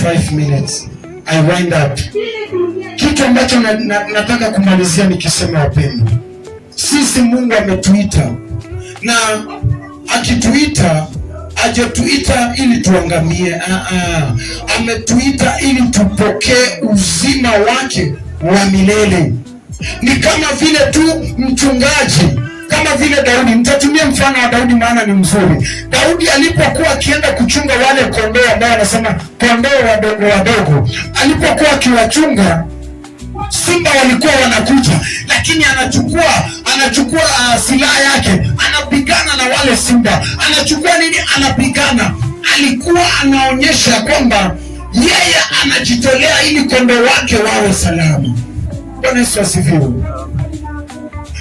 5 minutes. I wind up. Kitu ambacho nataka kumalizia nikisema, wapendwa, sisi Mungu ametuita, na akituita hajatuita ili tuangamie. Ametuita ili tupokee uzima wake wa milele. Ni kama vile tu mchungaji, kama vile Daudi. Nitatumia mfano wa Daudi maana ni mzuri. Daudi alipokuwa akienda kuchunga wale kondoo ambao anasema kondoo wadogo, alipokuwa akiwachunga, simba walikuwa wanakuja, lakini anachukua silaha yake, anapigana na wale simba. Anachukua nini? Anapigana. Alikuwa anaonyesha kwamba yeye anajitolea ili kondoo wake wawe salama. Bwana Yesu asifiwe.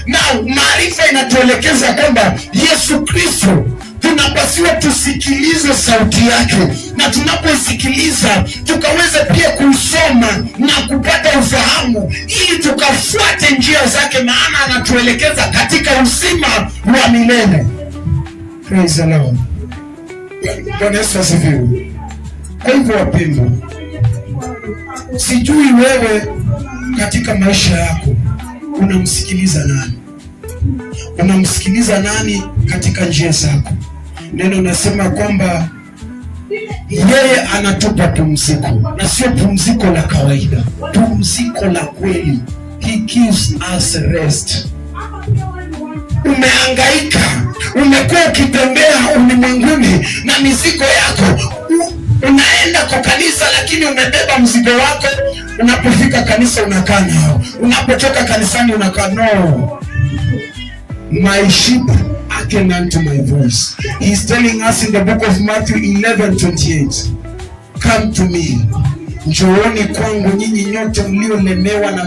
Na maarifa inatuelekeza kwamba Yesu Kristo, tunapaswa tusikilize sauti yake, na tunaposikiliza tukaweza pia kusoma na kupata ufahamu ili tukafuate njia zake, maana anatuelekeza katika uzima wa milele. Praise the Lord. Bwana Yesu asifiwe. Kwa hivyo wapendwa, sijui wewe katika maisha yako unamsikiliza nani? Unamsikiliza nani katika njia zako? Neno nasema kwamba yeye anatupa pumziko, na sio pumziko la kawaida, pumziko la kweli. He gives us rest. Umehangaika, umekuwa ukitembea ulimwenguni na mizigo yako, unaenda kwa kanisa lakini umebeba mzigo wako. Unapofika kanisa unakaa nao, unapotoka kanisani unakaa nao. My sheep hearken unto my voice. He is telling us in the book of Matthew 11:28. Come to me, njooni kwangu nyinyi nyote mliolemewa na